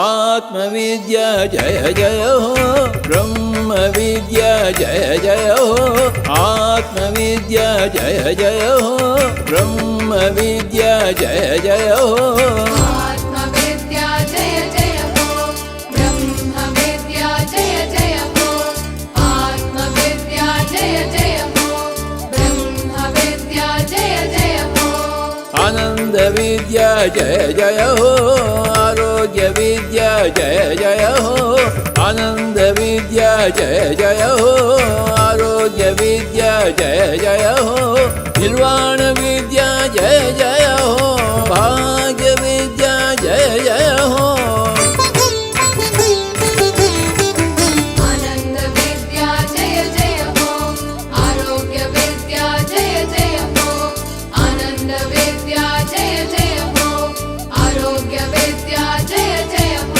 आत्मविद्या जय जय हो ब्रह्मविद्या जय जय हो आत्मविद्या जय जय हो ब्रह्मविद्या जय जय हो आत्मविद्या जय जय हो ब्रह्मविद्या जय जय हो आत्मविद्या जय जय हो ब्रह्मविद्या जय जय हो आनंद विद्या जय जय हो आरोग्य विद्या जय जय हो आनंद विद्या जय जय हो आरोग्य विद्या जय जय हो निर्वाण विद्या जय जय